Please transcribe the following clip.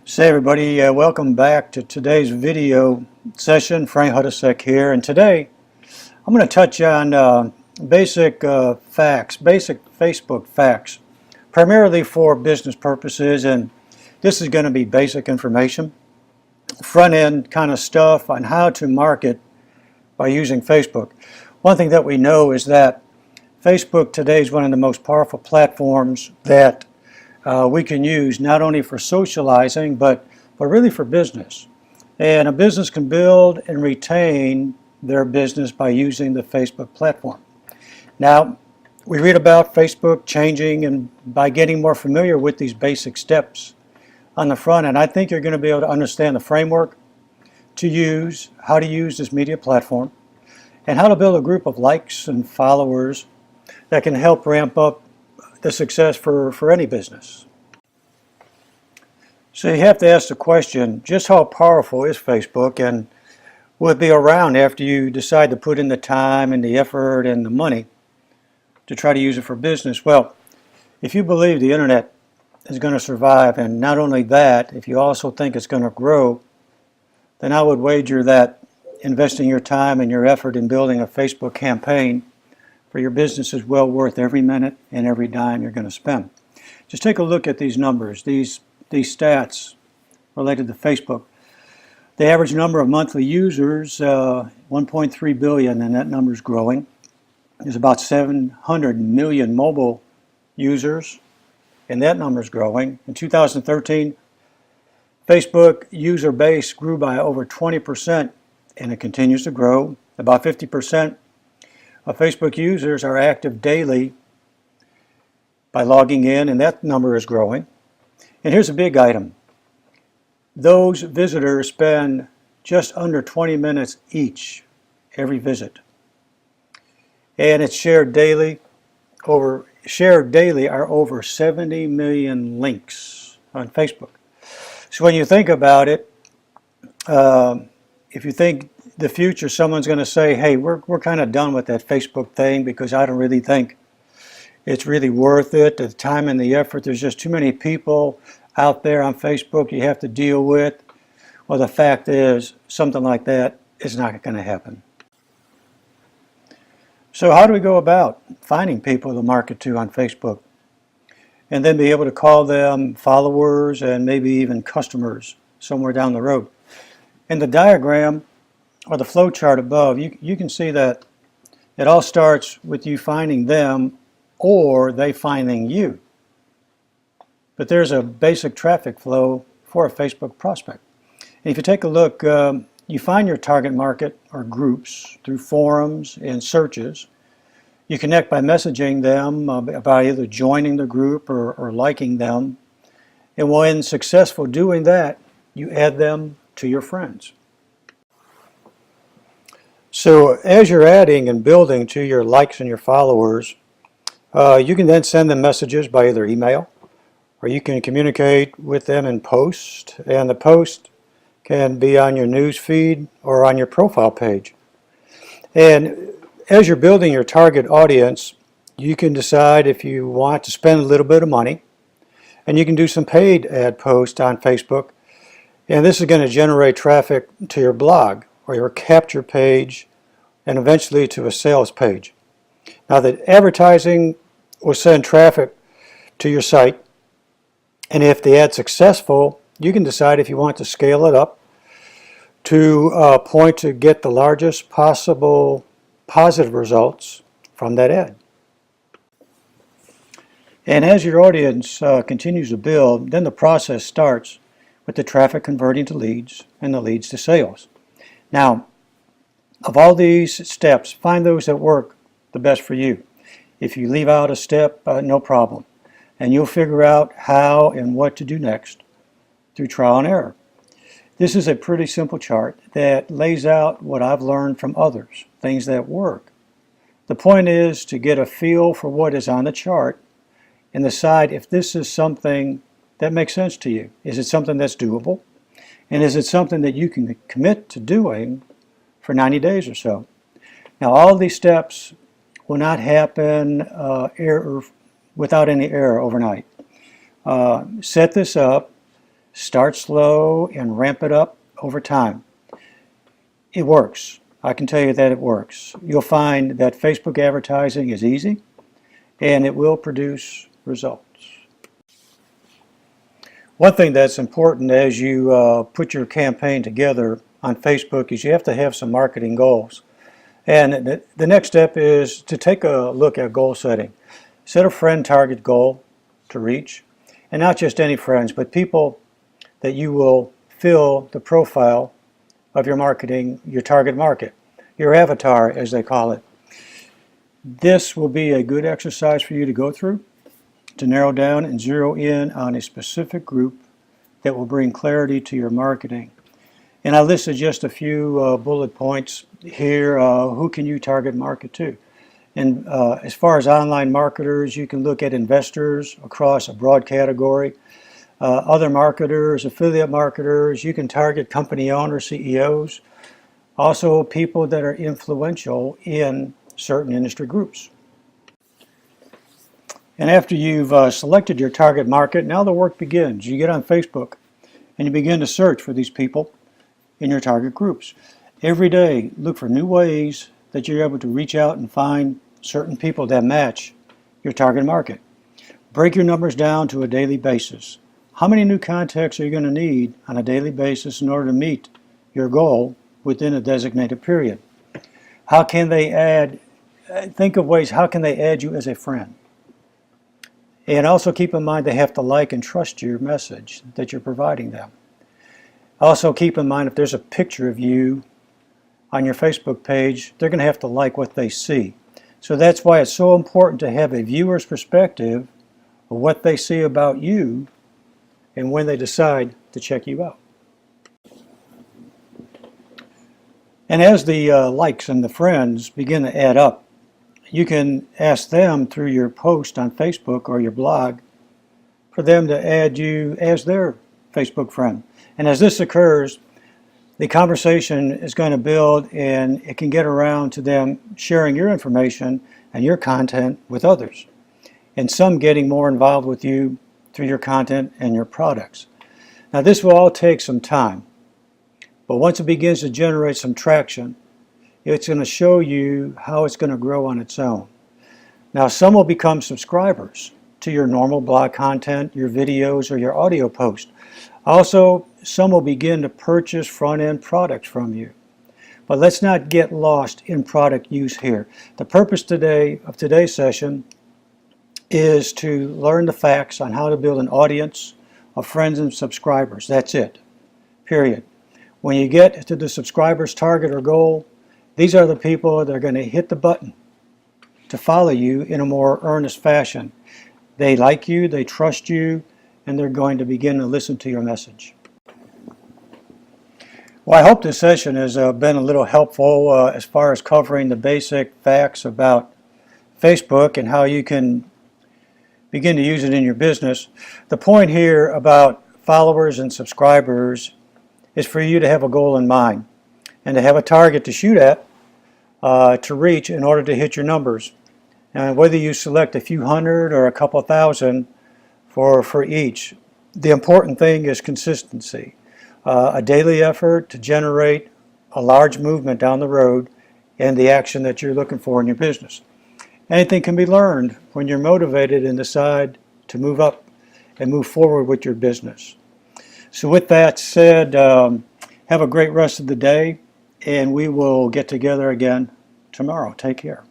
So everybody, welcome back to today's video session. Frank Hudasek here, and today I'm going to touch on basic Facebook facts, primarily for business purposes, and this is going to be basic information, front-end kind of stuff on how to market by using Facebook. One thing that we know is that Facebook today is one of the most powerful platforms that we can use not only for socializing but really for business. And a business can build and retain their business by using the Facebook platform. Now, we read about Facebook changing and by getting more familiar with these basic steps on the front end. I think you're going to be able to understand the framework to use, how to use this media platform, and how to build a group of likes and followers that can help ramp up the success for any business. So you have to ask the question, just how powerful is Facebook, and will it be around after you decide to put in the time and the effort and the money to try to use it for business? Well, if you believe the internet is going to survive, and not only that, if you also think it's going to grow, then I would wager that investing your time and your effort in building a Facebook campaign for your business is well worth every minute and every dime you're going to spend. Just take a look at these numbers, these stats related to Facebook. The average number of monthly users, 1.3 billion, and that number is growing. There's about 700 million mobile users, and that number is growing. In 2013, Facebook user base grew by over 20%, and it continues to grow. About 50% of Facebook users are active daily by logging in, and that number is growing. And here's a big item. Those visitors spend just under 20 minutes each every visit. And it's shared daily are over 70 million links on Facebook. So when you think about it, if you think the future, someone's going to say, hey, we're kind of done with that Facebook thing because I don't really think it's really worth it, the time and the effort. There's just too many people out there on Facebook you have to deal with. Well, the fact is, something like that is not going to happen. So how do we go about finding people to market to on Facebook and then be able to call them followers and maybe even customers somewhere down the road? In the diagram or the flow chart above, you can see that it all starts with you finding them or they finding you. But there's a basic traffic flow for a Facebook prospect. And if you take a look, you find your target market or groups through forums and searches. You connect by messaging them, by either joining the group or liking them. And when successful doing that, you add them to your friends. So as you're adding and building to your likes and your followers, you can then send them messages by either email, or you can communicate with them in post, and the post can be on your news feed or on your profile page. And as you're building your target audience, you can decide if you want to spend a little bit of money, and you can do some paid ad posts on Facebook, and this is going to generate traffic to your blog or your capture page and eventually to a sales page. Now, the advertising will send traffic to your site, and if the ad's successful, you can decide if you want to scale it up to a point to get the largest possible positive results from that ad. And as your audience continues to build, then the process starts with the traffic converting to leads and the leads to sales. Now, of all these steps, find those that work the best for you. If you leave out a step, no problem. And you'll figure out how and what to do next through trial and error. This is a pretty simple chart that lays out what I've learned from others, things that work. The point is to get a feel for what is on the chart and decide if this is something that makes sense to you. Is it something that's doable? And is it something that you can commit to doing for 90 days or so? Now, all of these steps will not happen without any error overnight. Set this up, Start slow and ramp it up over time. It works. I can tell you that it works. You'll find that Facebook advertising is easy and it will produce results. One thing that's important as you put your campaign together on Facebook is you have to have some marketing goals. And the next step is to take a look at goal setting. Set a friend target goal to reach, and not just any friends, but people that you will fill the profile of your marketing, your target market, your avatar as they call it. This will be a good exercise for you to go through to narrow down and zero in on a specific group that will bring clarity to your marketing. And I listed just a few bullet points here. Who can you target market to? And as far as online marketers, you can look at investors across a broad category. Other marketers, affiliate marketers, you can target company owners, CEOs, also people that are influential in certain industry groups. And after you've selected your target market, now the work begins. You get on Facebook and you begin to search for these people in your target groups. Every day, look for new ways that you're able to reach out and find certain people that match your target market. Break your numbers down to a daily basis. How many new contacts are you going to need on a daily basis in order to meet your goal within a designated period? How can they add, think of ways, how can they add you as a friend? And also keep in mind they have to like and trust your message that you're providing them. Also keep in mind if there's a picture of you on your Facebook page, they're going to have to like what they see. So that's why it's so important to have a viewer's perspective of what they see about you and when they decide to check you out. And as the likes and the friends begin to add up, you can ask them through your post on Facebook or your blog for them to add you as their Facebook friend. And as this occurs, the conversation is going to build and it can get around to them sharing your information and your content with others. And some getting more involved with you through your content and your products. Now this will all take some time, but once it begins to generate some traction, it's going to show you how it's going to grow on its own. Now some will become subscribers to your normal blog content, your videos, or your audio post. Also, some will begin to purchase front-end products from you. But let's not get lost in product use here. The purpose today of today's session is to learn the facts on how to build an audience of friends and subscribers. That's it, period. When you get to the subscribers target or goal, these are the people that are going to hit the button to follow you in a more earnest fashion. They like you, they trust you, and they're going to begin to listen to your message. Well, I hope this session has been a little helpful as far as covering the basic facts about Facebook and how you can begin to use it in your business. The point here about followers and subscribers is for you to have a goal in mind and to have a target to shoot at, to reach in order to hit your numbers. And whether you select a few hundred or a couple thousand for each, the important thing is consistency. A daily effort to generate a large movement down the road and the action that you're looking for in your business. Anything can be learned when you're motivated and decide to move up and move forward with your business. So with that said, have a great rest of the day, and we will get together again tomorrow. Take care.